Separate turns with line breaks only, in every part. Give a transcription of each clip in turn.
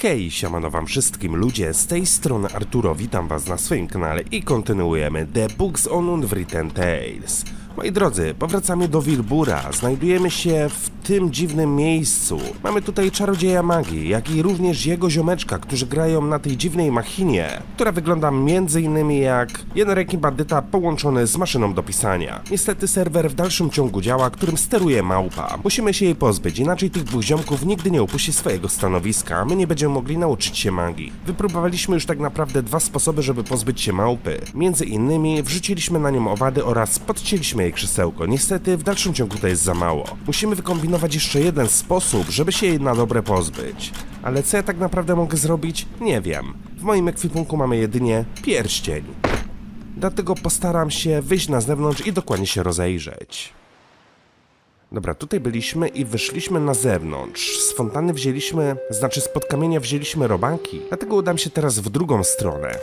Hej, siemano wam wszystkim ludzie, z tej strony Arturo, witam was na swoim kanale i kontynuujemy The Books on Unwritten Tales. Moi drodzy, powracamy do Wilbura, znajdujemy się w tym dziwnym miejscu. Mamy tutaj czarodzieja magii, jak i również jego ziomeczka, którzy grają na tej dziwnej machinie, która wygląda m.in. jak jednoręki bandyta połączony z maszyną do pisania. Niestety serwer w dalszym ciągu działa, którym steruje małpa. Musimy się jej pozbyć, inaczej tych dwóch ziomków nigdy nie opuści swojego stanowiska, a my nie będziemy mogli nauczyć się magii. Wypróbowaliśmy już tak naprawdę dwa sposoby, żeby pozbyć się małpy. Między innymi wrzuciliśmy na nią owady oraz podcięliśmy jej krzesełko. Niestety w dalszym ciągu to jest za mało. Musimy wykombinować jeszcze jeden sposób, żeby się jej na dobre pozbyć. Ale co ja tak naprawdę mogę zrobić? Nie wiem. W moim ekwipunku mamy jedynie pierścień. Dlatego postaram się wyjść na zewnątrz i dokładnie się rozejrzeć. Dobra, tutaj byliśmy i wyszliśmy na zewnątrz. Z fontanny wzięliśmy, spod kamienia wzięliśmy robanki. Dlatego udam się teraz w drugą stronę.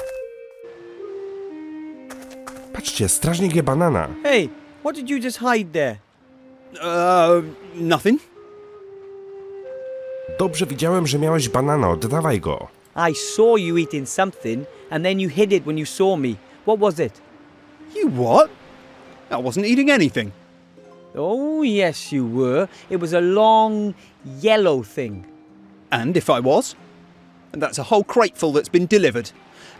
Patrzcie, strażnik je banana.
Hey, what did you just hide there?
Nothing.
Dobrze widziałem, że miałeś banana, oddawaj go.
I saw you eating something, and then you hid it when you saw me. What was it?
You what? I wasn't eating anything.
Oh, yes, you were. It was a long, yellow thing.
And if I was? That's a whole crateful that's been delivered.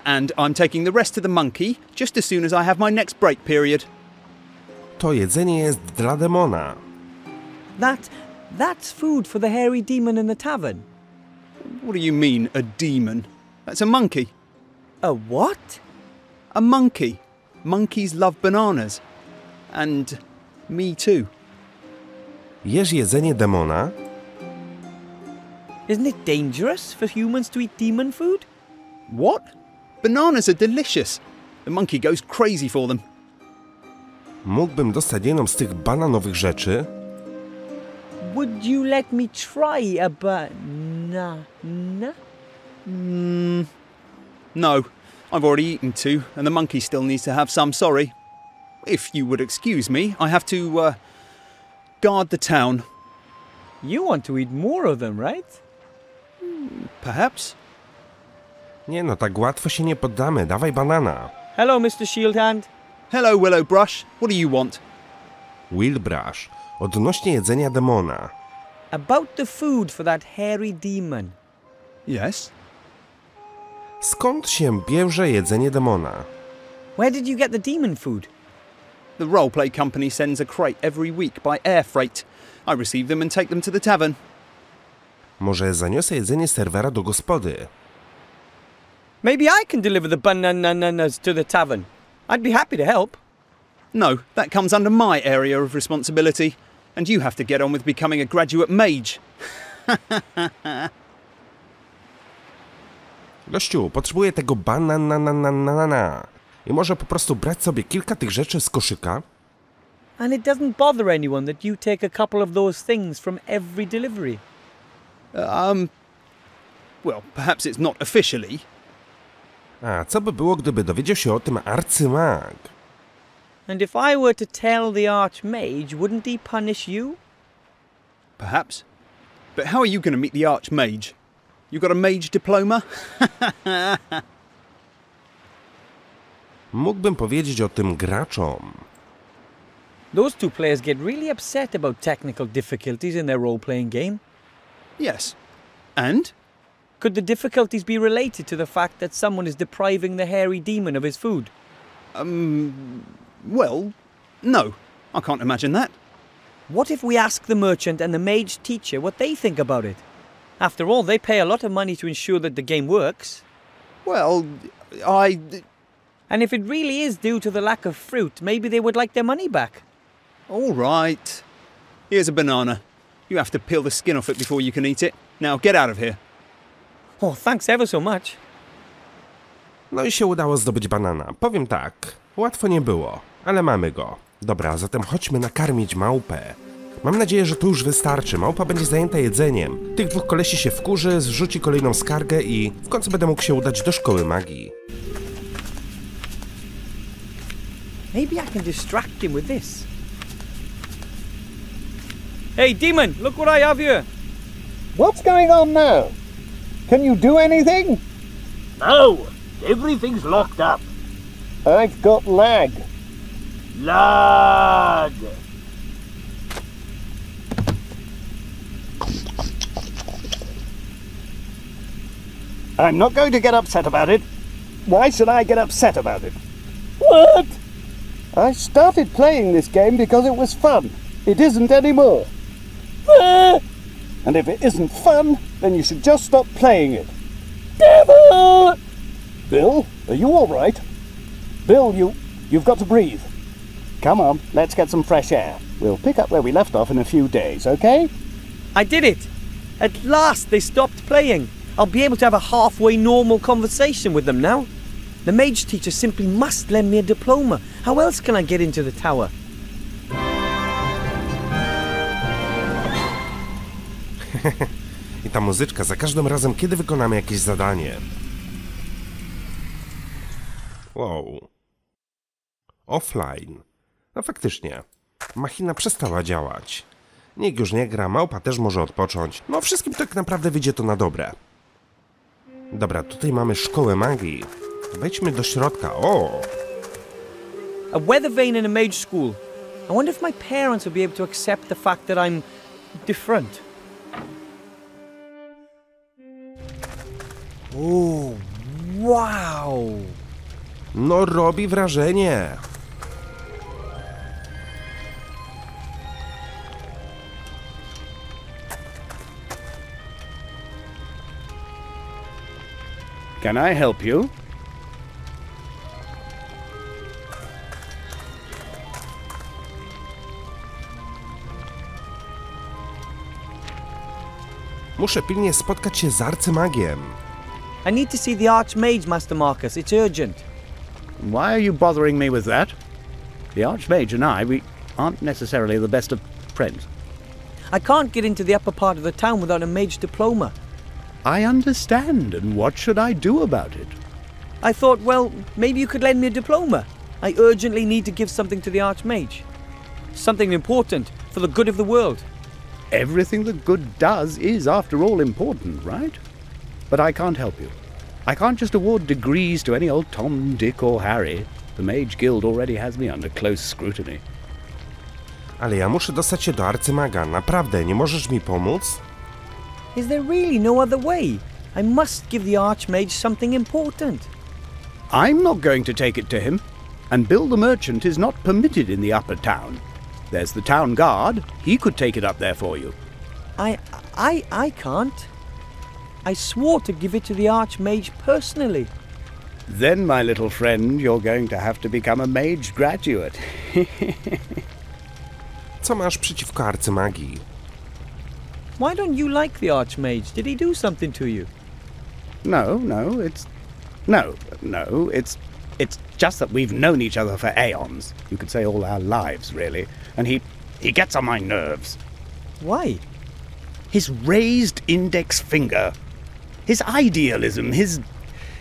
And I'm taking the rest to the monkey just as soon as I have my next break period.
To jedzenie jest dla demona.
That's food for the hairy demon in the tavern.
What do you mean, a demon? That's a monkey.
A what?
A monkey. Monkeys love bananas. And me too.
Jesz jedzenie demona?
Isn't it dangerous for humans to eat demon food?
What? Bananas are delicious. The monkey goes crazy for them.
Mógłbym dostać jedną z tych bananowych rzeczy?
Would you let me try a banana?
No, I've already eaten two, and the monkey still needs to have some, sorry. If you would excuse me, I have to, guard the town.
You want to eat more of them, right?
Perhaps?
Nie no, tak łatwo się nie poddamy, dawaj banana.
Hello, Mr. Shield Hand.
Hello, Willowbrush. What do you want?
Wilbrush, odnośnie jedzenia demona.
About the food for that hairy demon.
Yes?
Skąd się bierze jedzenie demona?
Where did you get the demon food?
The roleplay company sends a crate every week by air freight. I receive them and take them to the tavern.
Może zaniosę jedzenie serwera do gospody.
Maybe I can deliver the bananas to the tavern. I'd be happy to help.
No, that comes under my area of responsibility, and you have to get on with becoming a graduate mage.
Gościu, potrzebuję tego banana. I może po prostu brać sobie kilka tych rzeczy z koszyka?
And it doesn't bother anyone that you take a couple of those things from every delivery.
Well, perhaps it's not officially.
A co by było, gdyby dowiedział się o tym arcymag?
And if I were to tell the Archmage, wouldn't he punish you?
Perhaps. But how are you going to meet the Archmage? You got a mage diploma?
Mógłbym powiedzieć o tym graczom.
Those two players get really upset about technical difficulties in their role-playing game.
Yes. And?
Could the difficulties be related to the fact that someone is depriving the hairy demon of his food?
Well, no. I can't imagine that.
What if we ask the merchant and the mage teacher what they think about it? After all, they pay a lot of money to ensure that the game works.
Well,
And if it really is due to the lack of fruit, maybe they would like their money back.
All right. Here's a banana. You have to peel the skin off it before you can eat it. Now get out of here.
Oh, thanks ever so much.
No i się udało zdobyć banana. Powiem tak, łatwo nie było, ale mamy go. Dobra, zatem chodźmy nakarmić małpę. Mam nadzieję, że to już wystarczy. Małpa będzie zajęta jedzeniem. Tych dwóch kolesi się wkurzy, zrzuci kolejną skargę i w końcu będę mógł się udać do szkoły magii.
Maybe I can distract him with this. Hey, demon, look what I have here.
What's going on now? Can you do anything?
No, everything's locked up.
I've got lag.
Lag.
I'm not going to get upset about it. Why should I get upset about it?
What?
I started playing this game because it was fun. It isn't anymore. And if it isn't fun, then you should just stop playing it.
Devil!
Bill, are you all right? Bill, you've got to breathe. Come on, let's get some fresh air. We'll pick up where we left off in a few days, okay?
I did it! At last they stopped playing. I'll be able to have a halfway normal conversation with them now. The mage teacher simply must lend me a diploma. How else can I get into the tower?
I ta muzyczka za każdym razem, kiedy wykonamy jakieś zadanie. Wow. Offline. No faktycznie. Machina przestała działać. Nikt już nie gra, małpa też może odpocząć. No wszystkim tak naprawdę wyjdzie to na dobre. Dobra, tutaj mamy szkołę magii. Wejdźmy do środka. O!
A weather vane in a mage school. I wonder if my parents will be able to accept the fact that I'm different. Oh, wow!
No robi wrażenie.
Can I help you?
Muszę pilnie spotkać się z arcymagiem.
I need to see the Archmage, Master Marcus. It's urgent.
Why are you bothering me with that? The Archmage and we aren't necessarily the best of friends.
I can't get into the upper part of the town without a mage diploma.
I understand, and what should I do about it?
I thought, well, maybe you could lend me a diploma. I urgently need to give something to the Archmage. Something important for the good of the world.
Everything the good does is, after all, important, right? But I can't help you. I can't just award degrees to any old Tom, Dick or Harry. The Mage Guild already has me under close scrutiny.
Ale ja muszę dostać się do arcymaga. Naprawdę, nie możesz mi pomóc?
Is there really no other way? I must give the Archmage something important.
I'm not going to take it to him, and Bill the Merchant is not permitted in the upper town. There's the town guard. He could take it up there for you.
I can't. I swore to give it to the Archmage personally.
Then, my little friend, you're going to have to become a mage graduate.
Co masz przeciwko arcymagii?
Why don't you like the Archmage? Did he do something to you?
No, it's just that we've known each other for aeons. You could say all our lives, really. And he gets on my nerves.
Why?
His raised index finger. His idealism,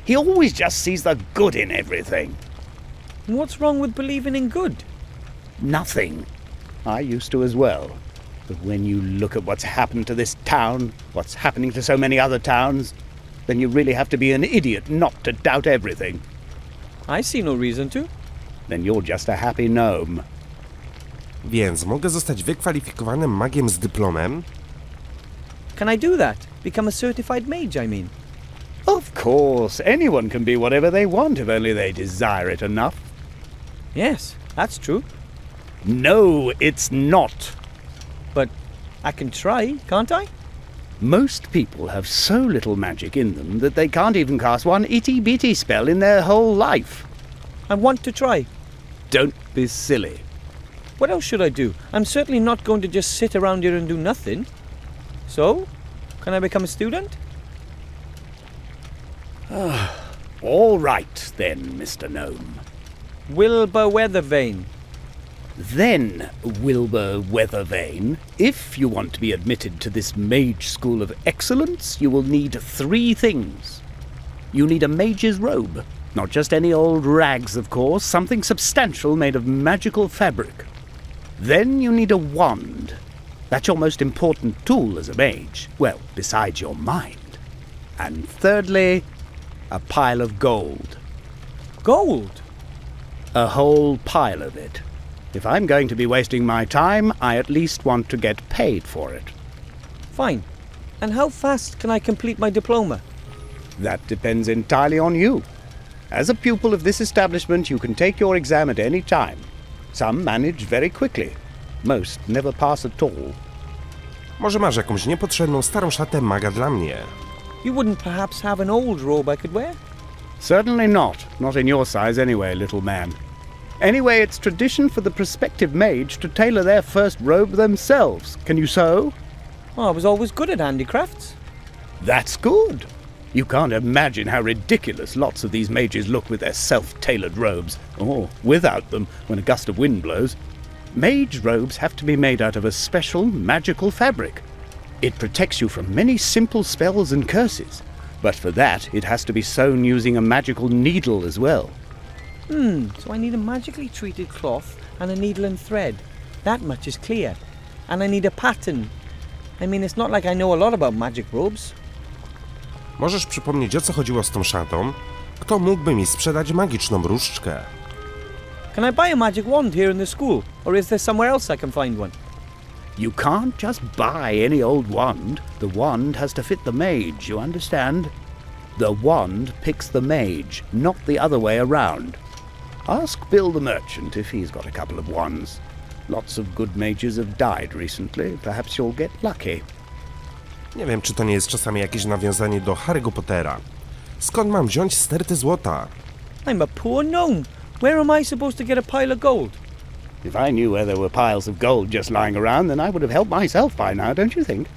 he always just sees the good in everything.
What's wrong with believing in good?
Nothing. I used to as well. But when you look at what's happened to this town, what's happening to so many other towns, then you really have to be an idiot not to doubt everything.
I see no reason to.
Then you're just a happy gnome.
Więc mogę zostać wykwalifikowanym magiem z dyplomem?
Can I do that? Become a certified mage, I mean.
Of course, anyone can be whatever they want if only they desire it enough.
Yes, that's true.
No, it's not.
But I can try, can't I?
Most people have so little magic in them that they can't even cast one itty-bitty spell in their whole life.
I want to try.
Don't be silly.
What else should I do? I'm certainly not going to just sit around here and do nothing. So, can I become a student?
All right, then, Mr. Gnome.
Wilbur Weathervane.
Then, Wilbur Weathervane, if you want to be admitted to this mage school of excellence, you will need 3 things. You need a mage's robe. Not just any old rags, of course, something substantial made of magical fabric. Then you need a wand. That's your most important tool as a mage. Well, besides your mind. And thirdly, a pile of gold.
Gold?
A whole pile of it. If I'm going to be wasting my time, I at least want to get paid for it.
Fine. And how fast can I complete my diploma?
That depends entirely on you. As a pupil of this establishment, you can take your exam at any time. Some manage very quickly. Most never pass at all.
Może masz jakąś niepotrzebną starą szatę maga dla mnie?
You wouldn't perhaps have an old robe I could wear?
Certainly not. Not in your size anyway, little man. Anyway, it's tradition for the prospective mage to tailor their first robe themselves. Can you sew?
Oh, I was always good at handicrafts.
That's good. You can't imagine how ridiculous lots of these mages look with their self-tailored robes, or without them when a gust of wind blows. Mage robes have to be made out of a special magical fabric. It protects you from many simple spells and curses, but for that it has to be sewn using a magical needle as well.
So I need a magically treated cloth and a needle and thread. That much is clear. And I need a pattern. I mean, it's not like I know a lot about magic robes.
Możesz przypomnieć, o co chodziło z tą szatą? Kto mógłby mi sprzedać magiczną różdżkę?
Can I buy a magic wand here in the school? Or is there somewhere else I can find one?
You can't just buy any old wand. The wand has to fit the mage, you understand? The wand picks the mage, not the other way around. Ask Bill the merchant if he's got a couple of wands. Lots of good mages have died recently. Perhaps you'll get lucky.
Nie wiem, czy to nie jest czasami jakieś nawiązanie do Harry'ego Pottera. Skąd mam wziąć sterty złota?
I'm a poor gnome. Where am I supposed to get a pile of gold?
If I knew where there were piles of gold just lying around, then I would have helped myself by now, don't you think?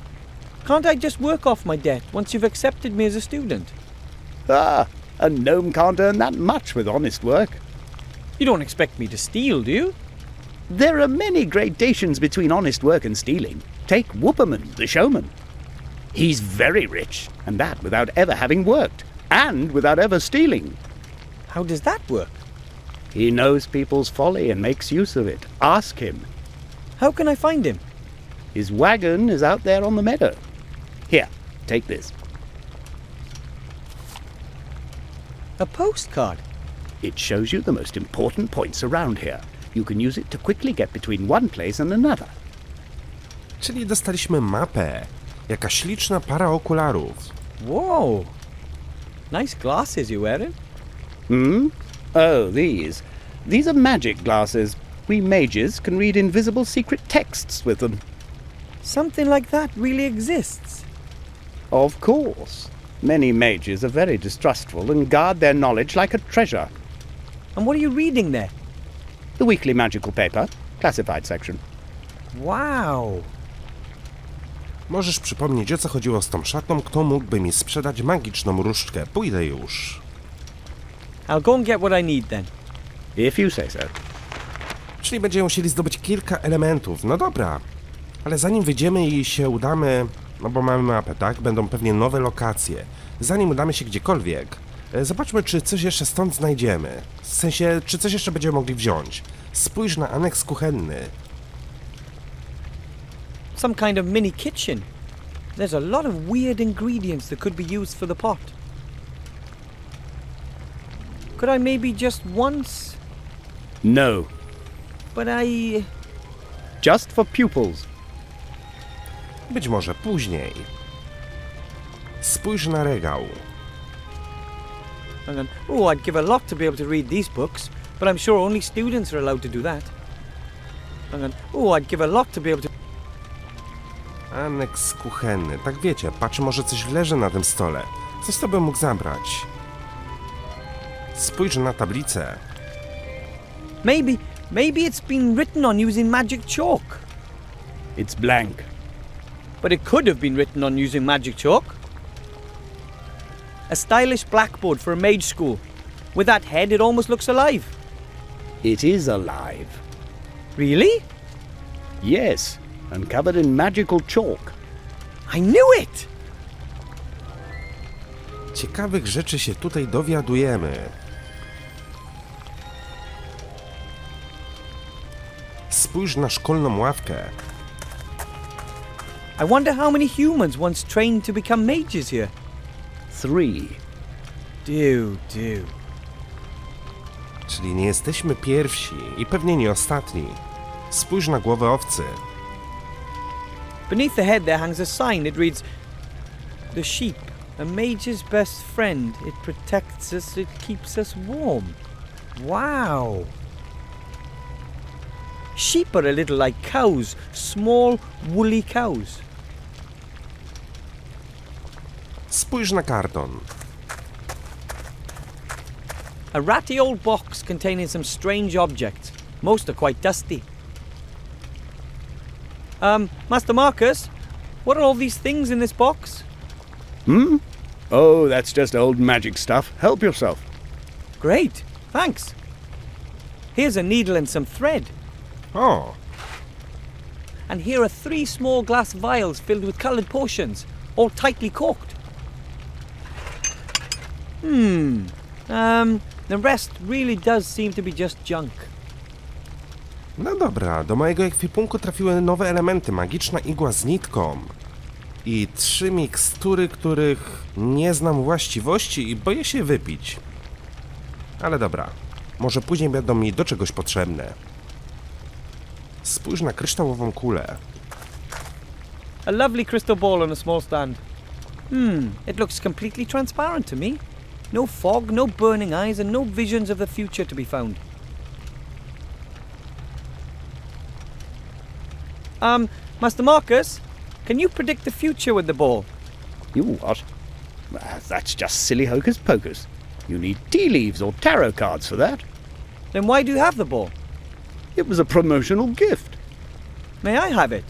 Can't I just work off my debt once you've accepted me as a student?
Ah, a gnome can't earn that much with honest work.
You don't expect me to steal, do you?
There are many gradations between honest work and stealing. Take Whooperman, the showman. He's very rich, and that without ever having worked, and without ever stealing.
How does that work?
He knows people's folly and makes use of it. Ask him.
How can I find him?
His wagon is out there on the meadow. Here, take this.
A postcard?
It shows you the most important points around here. You can use it to quickly get between one place and another.
Czyli dostaliśmy mapę. Jaka śliczna para okularów.
Whoa! Nice glasses you're wearing.
Oh, these. These are magic glasses. We mages can read invisible secret texts with them.
Something like that really exists.
Of course. Many mages are very distrustful and guard their knowledge like a treasure.
And what are you reading there?
The weekly magical paper, classified section.
Wow!
Możesz przypomnieć, o co chodziło z tą szatą? Kto mógłby mi sprzedać magiczną różdżkę? Pójdę już.
I'll go and get what I need then.
If you say so.
Czyli będziemy musieli zdobyć kilka elementów. No dobra. Ale zanim wyjdziemy i się udamy... No bo mamy mapę, tak? Będą pewnie nowe lokacje. Zanim udamy się gdziekolwiek, zobaczmy, czy coś jeszcze stąd znajdziemy. W sensie, czy coś jeszcze będziemy mogli wziąć. Spójrz na aneks kuchenny.
Some kind of mini kitchen. There's a lot of weird ingredients that could be used for the pot. Could I maybe just once?
No.
But I...
Just for pupils.
Być może później. Spójrz na regał.
Hang on. Oh, I'd give a lot to be able to read these books, but I'm sure only students are allowed to do that. Hang on. Oh, I'd give a lot to be able to...
Aneks kuchenny. Tak wiecie, patrz, może coś leży na tym stole. Coś to bym mógł zabrać. Spójrz na tablicę.
Maybe it's been written on using magic chalk.
It's blank.
But it could have been written on using magic chalk. A stylish blackboard for a mage school. With that head, it almost looks alive.
It is alive.
Really?
Yes, and covered in magical chalk.
I knew it!
Ciekawych rzeczy się tutaj dowiadujemy. Spójrz na szkolną ławkę.
I wonder how many humans once trained to become mages here.
3.
Do.
Czyli nie jesteśmy pierwsi i pewnie nie ostatni. Spójrz na głowę owcy.
Beneath the head there hangs a sign. It reads, "The sheep, a mage's best friend. It protects us, it keeps us warm." Wow. Sheep are a little like cows, small, woolly cows.
Spójrz na karton.
A ratty old box containing some strange objects. Most are quite dusty. Master Marcus, what are all these things in this box?
Oh, that's just old magic stuff. Help yourself.
Great, thanks. Here's a needle and some thread.
O,
And here are 3 small glass vials filled with coloured potions, all tightly corked. The rest really does seem to be just junk.
no dobra, do mojego ekwipunku trafiły nowe elementy, magiczna igła z nitką. I 3 mikstury, których nie znam właściwości i boję się wypić. Ale dobra, może później będą mi do czegoś potrzebne. Spójrz na kryształową kulę.
A lovely crystal ball on a small stand. It looks completely transparent to me. No fog, no burning eyes, and no visions of the future to be found. Master Marcus, can you predict the future with the ball?
You what? That's just silly hocus pocus. You need tea leaves or tarot cards for that.
Then why do you have the ball?
It was a promotional gift.
May I have it?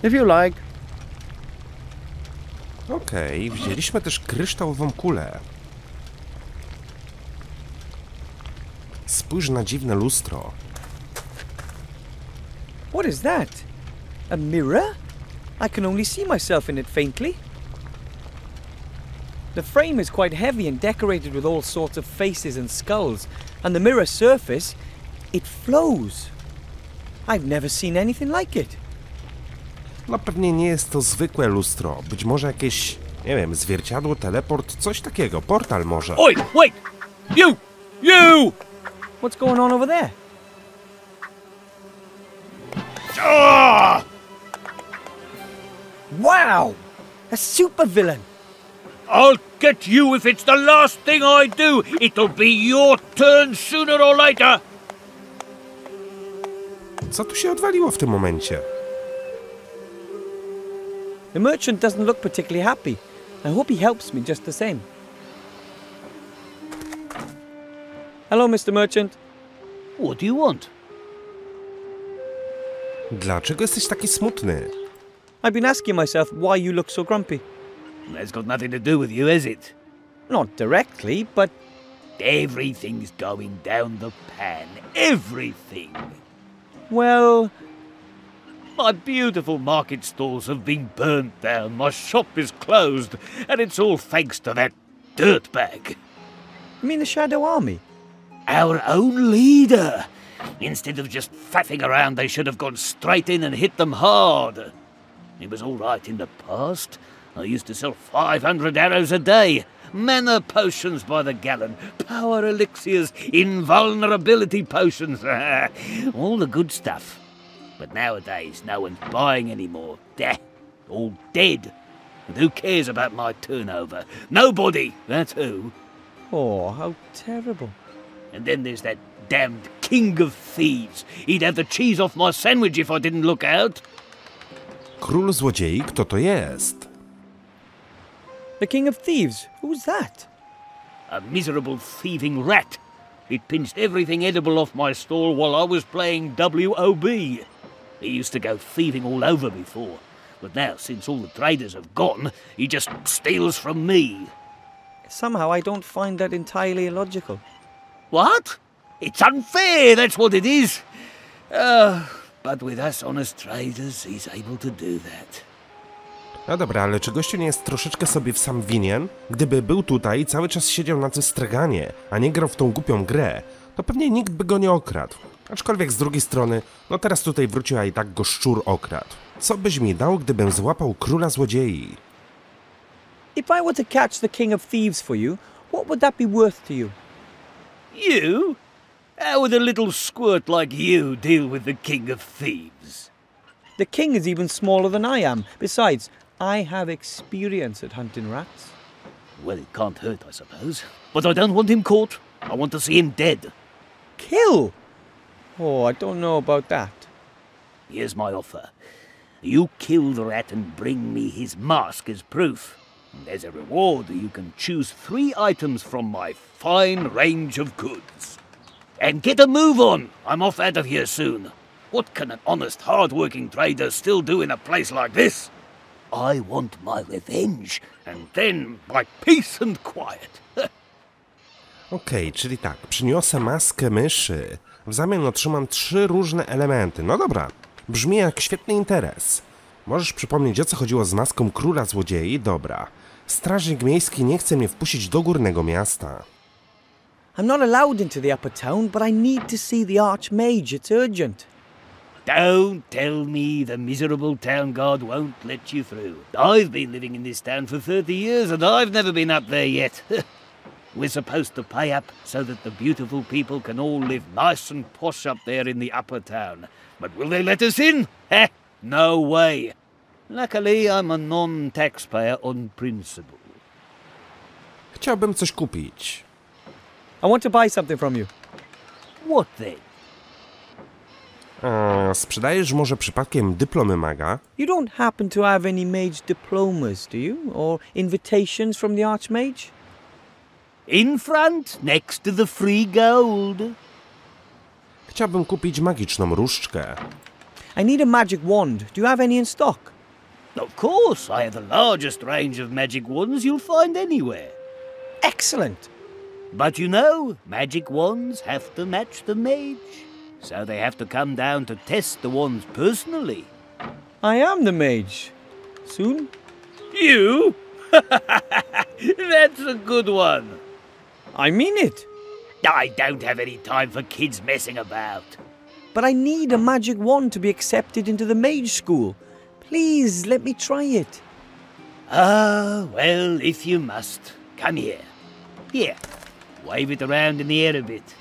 If you like.
Okej, wzięliśmy też kryształową kulę. Spójrz na dziwne lustro.
What is that? A mirror? I can only see myself in it faintly. The frame is quite heavy and decorated with all sorts of faces and skulls, and the mirror surface, it flows. I've never seen anything like it.
No pewnie nie jest to zwykłe lustro. Być może jakieś, nie wiem, zwierciadło, teleport, coś takiego. Portal może.
Oi, wait! You!
What's going on over there?
Ah!
Wow! A supervillain!
I'll get you if it's the last thing I do. It'll be your turn sooner or later.
Co tu się odwaliło w tym momencie?
The merchant doesn't look particularly happy. I hope he helps me just the same. Hello, Mr. Merchant.
What do you want?
Dlaczego jesteś taki smutny?
I've been asking myself why you look so grumpy.
That's got nothing to do with you, has it?
Not directly, but
Everything's going down the pan. Everything.
well,
My beautiful market stalls have been burnt down, my shop is closed, and it's all thanks to that dirtbag.
you mean the Shadow Army?
Our own leader. Instead of just faffing around, they should have gone straight in and hit them hard. It was all right in the past. I used to sell 500 arrows a day, mana potions by the gallon, power elixirs, invulnerability potions, all the good stuff. But nowadays, no one's buying anymore. All dead. And who cares about my turnover? Nobody, that's who.
Oh, how terrible.
And then there's that damned king of thieves. He'd have the cheese off my sandwich if I didn't look out.
Król złodziei, kto to jest?
The King of Thieves? Who's that?
A miserable thieving rat. It pinched everything edible off my stall while I was playing WOB. He used to go thieving all over before, but now, since all the traders have gone, he just steals from me.
Somehow I don't find that entirely illogical.
What? It's unfair, that's what it is. But with us honest traders, he's able to do that.
No dobra, ale czy gościu nie jest troszeczkę sobie w sam winien? Gdyby był tutaj i cały czas siedział na tym straganie, a nie grał w tą głupią grę, to pewnie nikt by go nie okradł. Aczkolwiek z drugiej strony, no teraz tutaj wrócił, a i tak go szczur okradł. Co byś mi dał, gdybym złapał króla złodziei?
If I were to catch the King of Thieves for you, what would that be worth to you?
You? How would a little squirt like you deal with the King of Thieves?
The king is even smaller than I am. Besides, I have experience at hunting rats.
Well, it can't hurt, I suppose. But I don't want him caught. I want to see him dead.
Kill? Oh, I don't know about that.
Here's my offer. You kill the rat and bring me his mask as proof. And as a reward, you can choose 3 items from my fine range of goods. And get a move on! I'm off out of here soon. What can an honest, hard-working trader still do in a place like this? I want my revenge, and then my peace and quiet.
Okej, czyli tak, przyniosę maskę myszy. W zamian otrzymam 3 różne elementy. No dobra, brzmi jak świetny interes. Możesz przypomnieć, o co chodziło z maską króla złodziei? Dobra. Strażnik miejski nie chce mnie wpuścić do górnego miasta.
I'm not allowed into the upper town, but I need to see the Archmage. It's urgent.
Don't tell me the miserable town guard won't let you through. I've been living in this town for 30 years and I've never been up there yet. We're supposed to pay up so that the beautiful people can all live nice and posh up there in the upper town. But will they let us in? Heh, no way. Luckily, I'm a non-taxpayer on principle.
Chciałbym coś kupić.
I want to buy something from you.
What then?
Sprzedajesz może przypadkiem dyplomy maga?
You don't happen to have any mage diplomas, do you? Or invitations from the Archmage?
In front, next to the free gold.
Chciałbym kupić magiczną różdżkę.
I need a magic wand. Do you have any in stock?
Of course, I have the largest range of magic wands you'll find anywhere.
Excellent.
But you know, magic wands have to match the mage. So they have to come down to test the wands personally.
I am the mage. Soon?
You? That's a good one.
I mean it.
I don't have any time for kids messing about.
But I need a magic wand to be accepted into the mage school. Please, let me try it.
Ah, well, if you must. Come here. Here. Wave it around in the air a bit.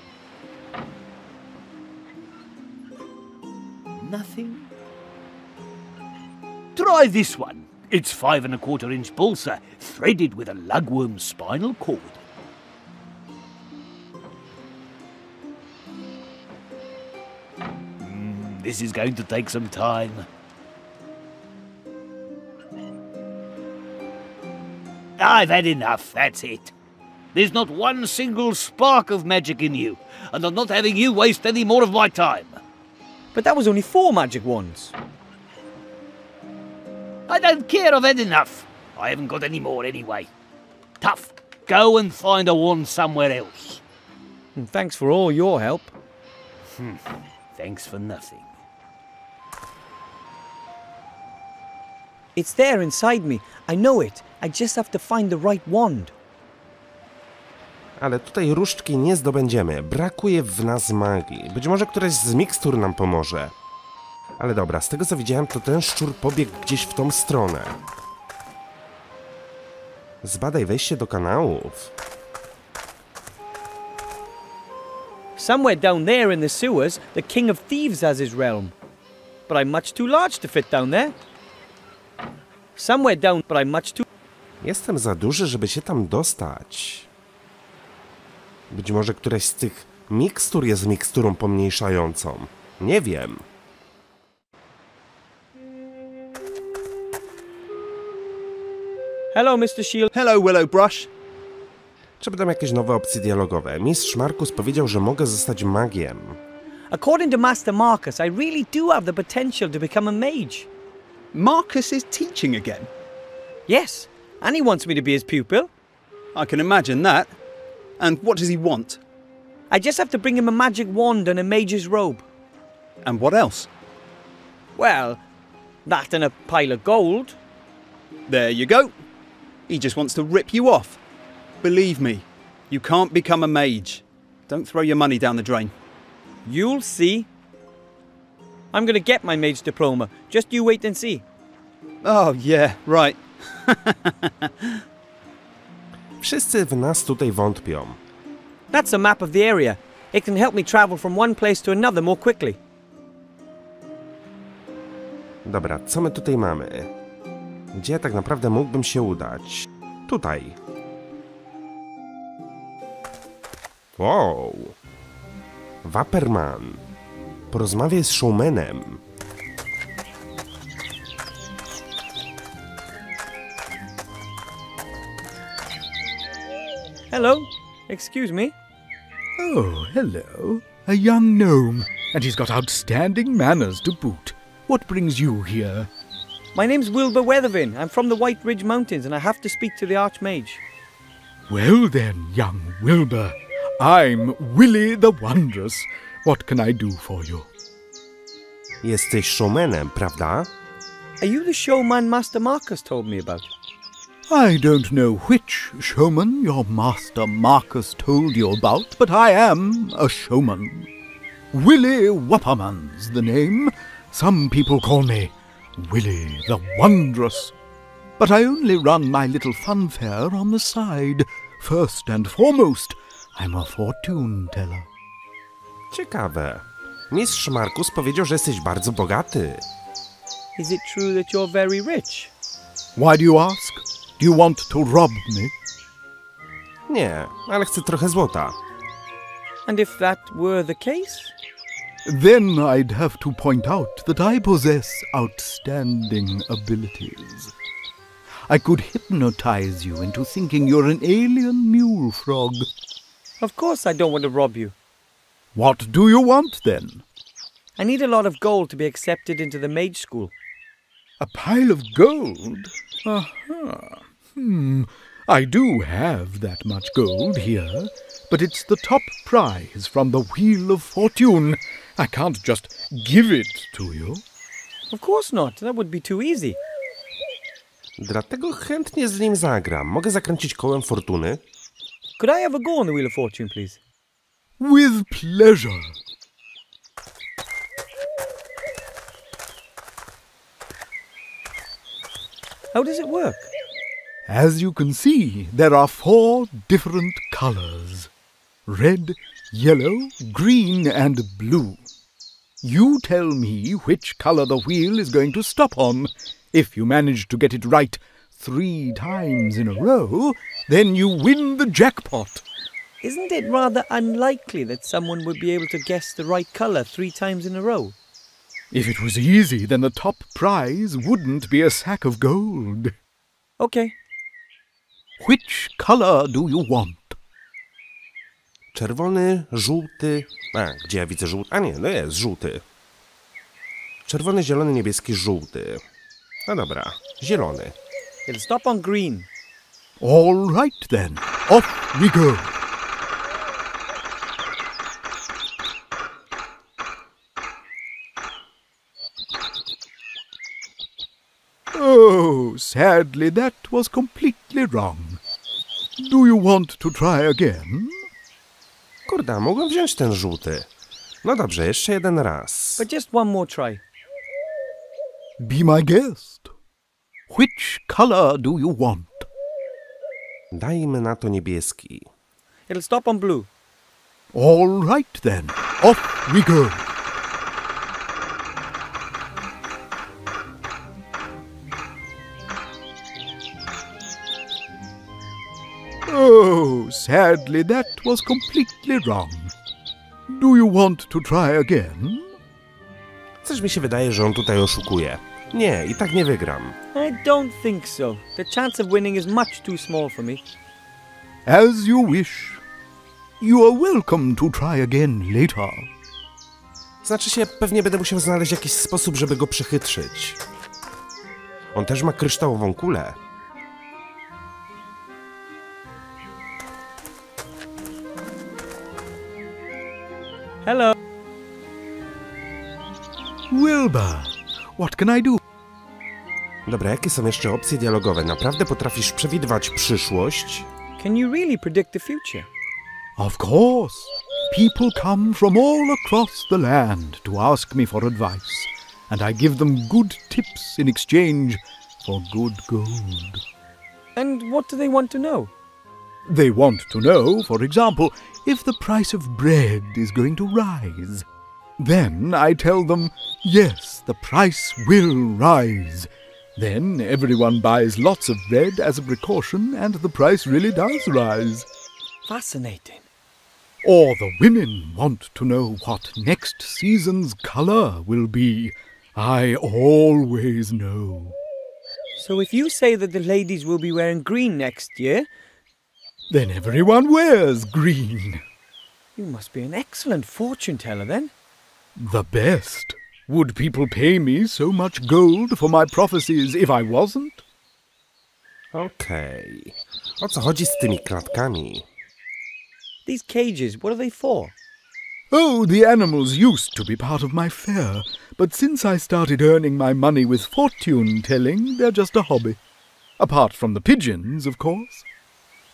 Nothing? Try this one. It's 5 1/4 inch balsa, threaded with a lugworm's spinal cord. This is going to take some time. I've had enough, that's it. There's not one single spark of magic in you, and I'm not having you waste any more of my time.
But that was only 4 magic wands.
I don't care, I've had enough. I haven't got any more anyway. Tough. Go and find a wand somewhere else.
And thanks for all your help.
Thanks for nothing.
It's there inside me. I know it. I just have to find the right wand.
Ale tutaj różdżki nie zdobędziemy. Brakuje w nas magii. Być może któraś z mikstur nam pomoże. Ale dobra, z tego co widziałem, to ten szczur pobiegł gdzieś w tą stronę. Zbadaj wejście do kanałów.
Somewhere down there in the sewers, the King of Thieves has his realm. But I'm much too large to fit down there. Somewhere down, but I'm much too...
Jestem za duży, żeby się tam dostać. Być może któraś z tych mikstur jest miksturą pomniejszającą. Nie wiem.
Hello, Mr. Shield.
Hello, Willowbrush.
Czy będą jakieś nowe opcje dialogowe? Mistrz Markus powiedział, że mogę zostać magiem.
According to Master Marcus, I really do have the potential to become a mage.
Marcus is teaching again.
Yes, and he wants me to be his pupil.
I can imagine that. And what does he want?
I just have to bring him a magic wand and a mage's robe.
And what else?
Well, that and a pile of gold.
There you go. He just wants to rip you off. Believe me, you can't become a mage. Don't throw your money down the drain.
You'll see. I'm gonna get my mage diploma. Just you wait and see.
Oh, yeah, right.
Wszyscy w nas tutaj wątpią.
That's a map of the area. It can help me travel from one place to another more quickly.
Dobra, co my tutaj mamy? Gdzie tak naprawdę mógłbym się udać? Tutaj. Wow. Waperman. Porozmawiaj z showmanem.
Hello? Excuse me?
Oh, hello. A young gnome, and he's got outstanding manners to boot. What brings you here?
My name's Wilbur Weathervin. I'm from the White Ridge Mountains and I have to speak to the Archmage.
Well then, young Wilbur, I'm Willie the Wondrous. What can I do for you?
Jesteś showmanem, prawda?
Are you the showman Master Marcus told me about?
I don't know which showman your master Marcus told you about, but I am a showman. Willie Wapperman's the name. Some people call me Willie the Wondrous. But I only run my little funfair on the side. First and foremost, I'm a fortune teller.
Ciekawe. Mistrz Markus powiedział, że jesteś bardzo bogaty.
Is it true that you're very rich?
Why do you ask? Do you want to rob me?
Nie, ale chcę trochę złota.
And if that were the case?
Then I'd have to point out that I possess outstanding abilities. I could hypnotize you into thinking you're an alien mule frog.
Of course I don't want to rob you.
What do you want then?
I need a lot of gold to be accepted into the mage school.
A pile of gold? Aha. I do have that much gold here, but it's the top prize from the Wheel of Fortune. I can't just give it to you.
Of course not. That would be too easy.
Dlatego chętnie z nim zagram. Mogę zakręcić kołem fortuny?
Could I have a go on the Wheel of Fortune, please?
With pleasure.
How does it work?
As you can see, there are 4 different colors. Red, yellow, green, and blue. You tell me which color the wheel is going to stop on. If you manage to get it right 3 times in a row, then you win the jackpot.
Isn't it rather unlikely that someone would be able to guess the right color 3 times in a row?
If it was easy, then the top prize wouldn't be a sack of gold.
Okay.
Which color do you want?
Czerwony, żółty... gdzie ja widzę żółty? A nie, no jest żółty. Czerwony, zielony, niebieski, żółty. No dobra, zielony.
It'll stop on green.
All right then, off we go. Oh, sadly that was completely wrong. Do you want to try again?
Kurda, mogłem wziąć ten żółty. No dobrze, jeszcze jeden raz.
But just one more try.
Be my guest. Which color do you want?
Dajmy na to niebieski.
It'll stop on blue.
All right then, off we go. Oh, sadly that was completely wrong. Do you want to try again?
Coś mi się wydaje, że on tutaj oszukuje. Nie, i tak nie wygram.
I don't think so. The chance of winning is much too small for me.
As you wish. You are welcome to try again later.
Znaczy się, pewnie będę musiał znaleźć jakiś sposób, żeby go przechytrzyć. On też ma kryształową kulę.
Hello.
Wilbur, what can I do?
Dobra, jakie są jeszcze opcje dialogowe? Naprawdę potrafisz przewidywać przyszłość?
Can you really predict the future?
Of course. People come from all across the land to ask me for advice, and I give them good tips in exchange for good gold.
And what do they want to know?
They want to know, for example, if the price of bread is going to rise. Then I tell them, yes, the price will rise. Then everyone buys lots of bread as a precaution, and the price really does rise.
Fascinating.
Or the women want to know what next season's colour will be. I always know.
So if you say that the ladies will be wearing green next year,
then everyone wears green.
You must be an excellent fortune teller then.
The best. Would people pay me so much gold for my prophecies if I wasn't?
Okej. O co chodzi z tymi klatkami?
These cages, what are they for?
Oh, the animals used to be part of my fare, but since I started earning my money with fortune-telling, they're just a hobby. Apart from the pigeons, of course.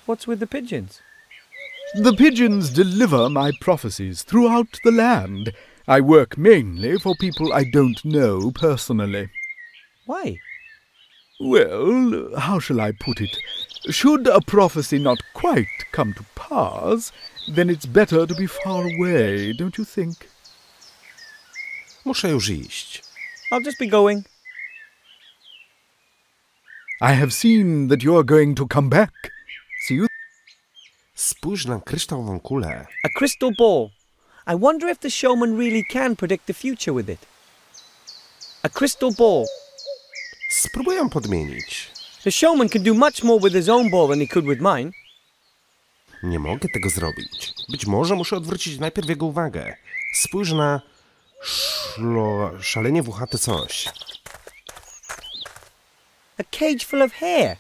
What's with the pigeons?
The pigeons deliver my prophecies throughout the land. I work mainly for people I don't know personally.
Why?
Well, how shall I put it? Should a prophecy not quite come to pass, then it's better to be far away, don't you think?
Muszę już iść.
I'll just be going.
I have seen that you are going to come back. See you.
Spójrz na kryształową kulę.
A crystal ball. I wonder if the showman really can predict the future with it. A crystal ball.
Spróbuję ją podmienić.
The showman can do much more with his own ball than he could with mine.
Nie mogę tego zrobić. Być może muszę odwrócić najpierw jego uwagę. Spójrz na szalenie włochate coś.
A cage full of hair.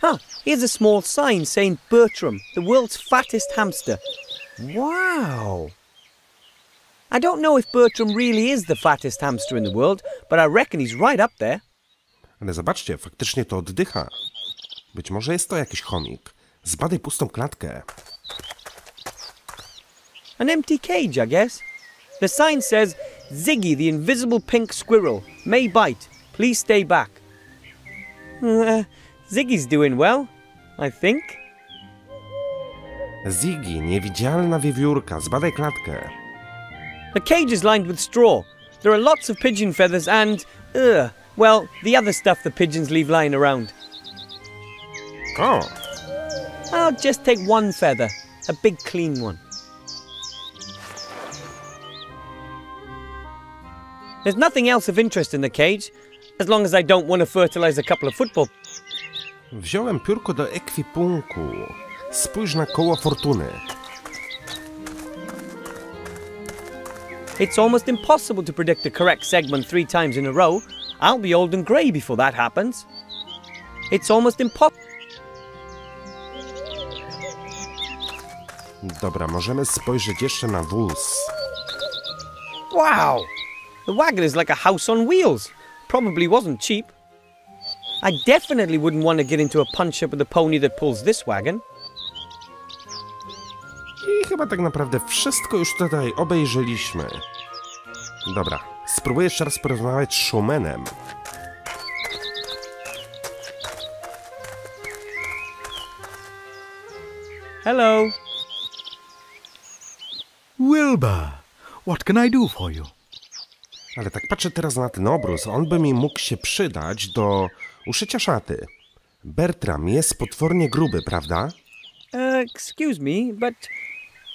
Huh, here's a small sign saying Bertram, the world's fattest hamster. Wow. I don't know if Bertram really is the fattest hamster in the world, but I reckon he's right up there.
Ale zobaczcie, faktycznie to oddycha. Być może jest to jakiś chomik. Zbadaj pustą klatkę.
An empty cage, I guess. The sign says, Ziggy, the invisible pink squirrel, may bite. Please stay back. Ziggy's doing well, I think.
Ziggy, niewidzialna wiewiórka, zbadaj klatkę.
The cage is lined with straw. There are lots of pigeon feathers and, well, the other stuff the pigeons leave lying around.
O!
I'll just take one feather, a big clean one. There's nothing else of interest in the cage, as long as I don't want to fertilize a couple of football.
Wziąłem piórko do ekwipunku. Spójrz na koło fortuny.
It's almost impossible to predict the correct segment 3 times in a row. I'll be old and grey before that happens. It's almost impossible.
Dobra, możemy spojrzeć jeszcze na wóz.
Wow! The wagon is like a house on wheels. Probably wasn't cheap. I definitely wouldn't want to get into a punch-up with a pony that pulls this wagon.
I chyba tak naprawdę wszystko już tutaj obejrzeliśmy. Dobra, spróbuję jeszcze raz porozmawiać z showmanem.
Hello.
Wilbur, what can I do for you?
Ale tak patrzę teraz na ten obrus, on by mi mógł się przydać do uszycia szaty. Bertram jest potwornie gruby, prawda?
Excuse me, but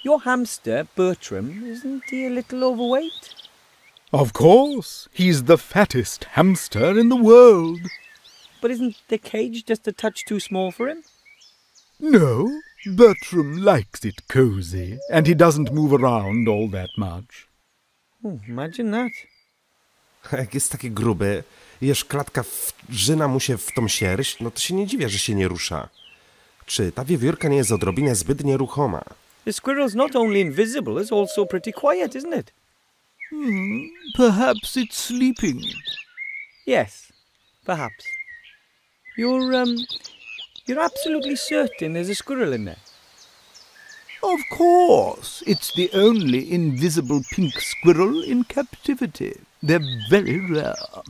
your hamster, Bertram, isn't he a little overweight?
Of course, he's the fattest hamster in the world.
But isn't the cage just a touch too small for him?
No, Bertram likes it cozy, and he doesn't move around all that much.
Oh, imagine that.
Jak jest taki gruby, jesz klatka wrzyna mu się w tą sierść, no to się nie dziwię, że się nie rusza. Czy ta wiewiórka nie jest odrobinę zbyt nieruchoma?
The squirrel's not only invisible, it's also pretty quiet, isn't it?
Perhaps it's sleeping.
Yes, perhaps. You're absolutely certain there's a squirrel in there?
Of course, it's the only invisible pink squirrel in captivity. They're very rare.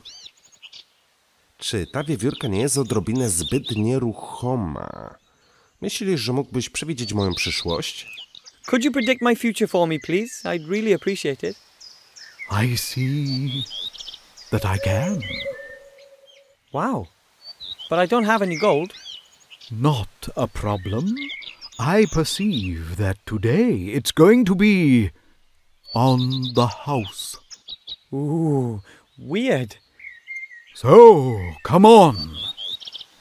Czy ta wiewiórka nie jest odrobinę zbyt nieruchoma? Myślisz, że mógłbyś przewidzieć moją przyszłość?
Could you predict my future for me, please? I'd really appreciate it.
I see that I can.
Wow. But I don't have any gold.
Not a problem. I perceive that today it's going to be on the house.
Ooh, weird.
So, come on.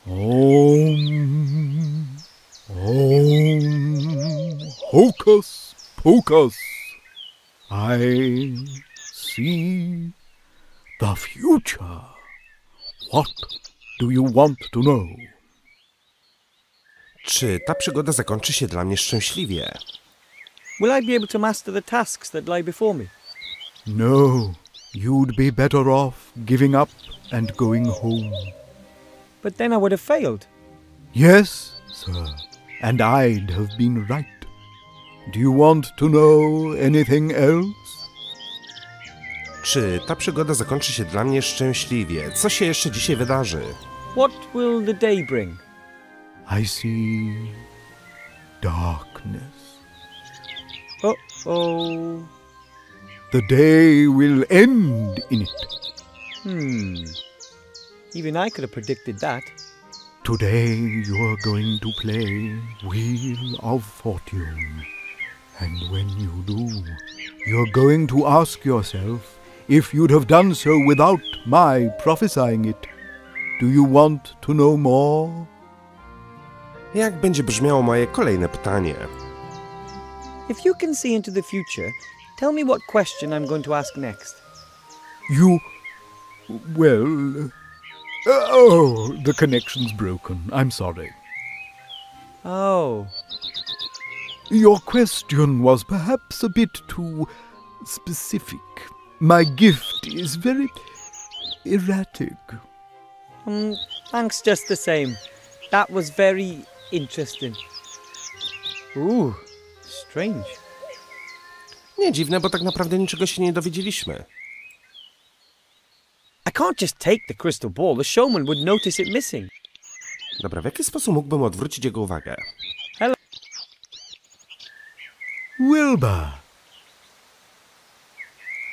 Om, Om, hocus pocus. I see the future. What do you want to know?
Czy ta przygoda zakończy się dla mnie szczęśliwie?
Will I be able to master the tasks that lie before me?
No, you'd be better off giving up and going home.
But then I would have failed.
Yes, sir, and I'd have been right. Do you want to know anything else?
Czy ta przygoda zakończy się dla mnie szczęśliwie? Co się jeszcze dzisiaj wydarzy?
What will the day bring?
I see darkness.
Uh-oh.
The day will end in it.
Even I could have predicted that.
Today you're going to play Wheel of Fortune. And when you do, you're going to ask yourself if you'd have done so without my prophesying it. Do you want to know more?
Jak będzie brzmiało moje kolejne pytanie?
If you can see into the future, tell me what question I'm going to ask next.
The connection's broken. I'm sorry.
Oh.
Your question was perhaps a bit too specific. My gift is very erratic.
Thanks just the same. That was very interesting. Ooh, strange.
Nie dziwne, bo tak naprawdę niczego się nie dowiedzieliśmy.
I can't just take the crystal ball. The showman would notice it missing.
Dobra, w jaki sposób mógłbym odwrócić jego uwagę?
Hello.
Wilbur.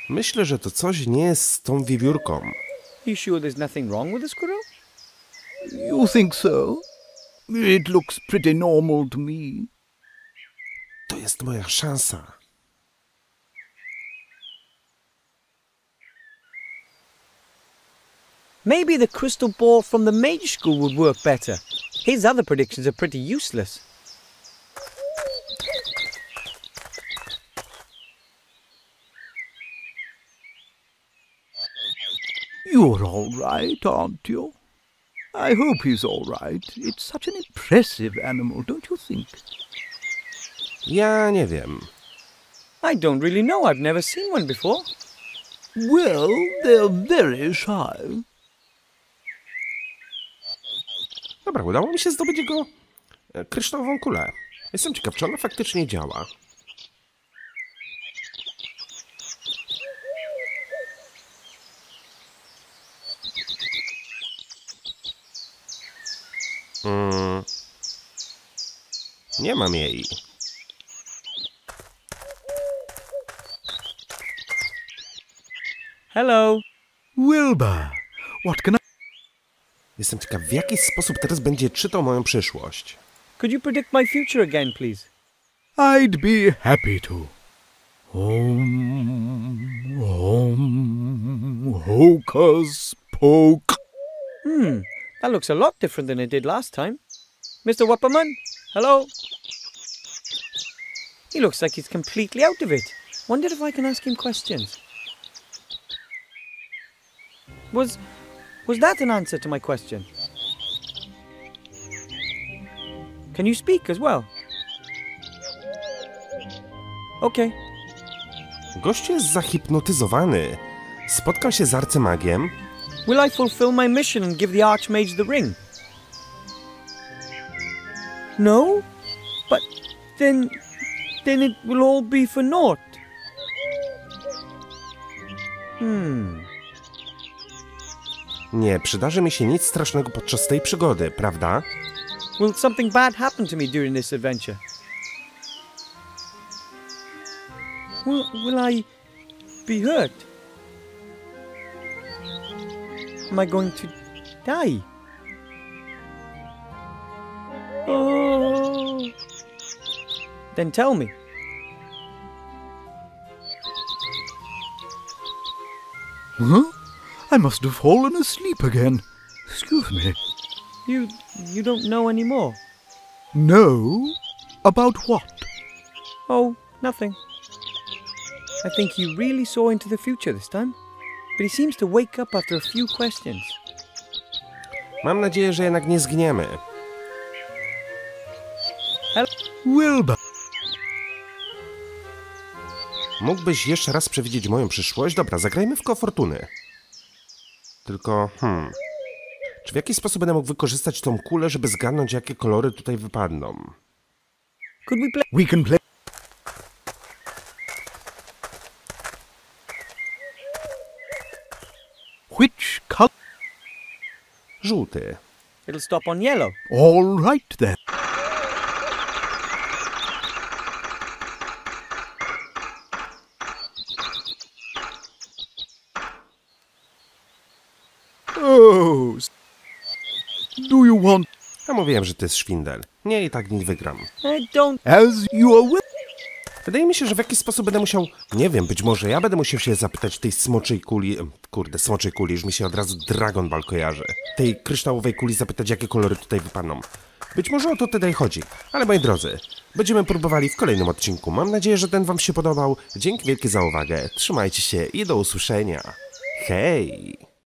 Myślę, że to coś nie jest z tą wiewiórką.
You sure there's nothing wrong with the squirrel?
You think so? It looks pretty normal to me.
To jest moja szansa.
Maybe the crystal ball from the mage school would work better. His other predictions are pretty useless.
You're all right, aren't you? I hope he's all right. It's such an impressive animal, don't you think?
Ja nie wiem.
I don't really know. I've never seen one before.
Well, they're very shy.
Dobra, udało mi się zdobyć jego kryształową kulę. Jestem ciekaw, czy ona faktycznie działa. Nie mam jej.
Hello.
Wilbur, what can I...
Jestem ciekaw, w jaki sposób teraz będzie czytał moją przyszłość.
Could you predict my future again, please?
I'd be happy to. Hocus poke.
That looks a lot different than it did last time. Mr. Wapperman? Hello? He looks like he's completely out of it. Wonder if I can ask him questions. Was that an answer to my question? Can you speak as well? Okay.
Gość jest zahipnotyzowany. Spotkał się z arcymagiem.
Will I fulfill my mission and give the Archmage the ring? No? But then it will all be for naught.
Nie przydarzy mi się nic strasznego podczas tej przygody, prawda?
Will something bad happen to me during this adventure? Will I be hurt? Am I going to die? Oh. Then tell me.
Huh? I must have fallen asleep again. Excuse me.
You don't know anymore?
No? About what?
Oh, nothing. I think he really saw into the future this time. But he seems to wake up after a few questions.
Mam nadzieję, że jednak nie zgniemy.
Wilbur.
Mógłbyś jeszcze raz przewidzieć moją przyszłość? Dobra, zagrajmy w koło fortuny. Tylko, czy w jaki sposób będę mógł wykorzystać tą kulę, żeby zgadnąć, jakie kolory tutaj wypadną?
Could we play?
We can play. Which color?
Żółty.
It'll stop on yellow.
All right then. Oh. Do you want?
Ja mówiłem, że to jest szwindel. Nie, i tak nie wygram.
I don't...
As you are will.
Wydaje mi się, że w jakiś sposób będę musiał... Nie wiem, być może ja będę musiał się zapytać tej smoczej kuli... Kurde, smoczej kuli, już mi się od razu Dragon Ball kojarzy. Tej kryształowej kuli zapytać, jakie kolory tutaj wypadną. Być może o to tutaj chodzi. Ale moi drodzy, będziemy próbowali w kolejnym odcinku. Mam nadzieję, że ten wam się podobał. Dzięki wielkie za uwagę. Trzymajcie się i do usłyszenia. Hej!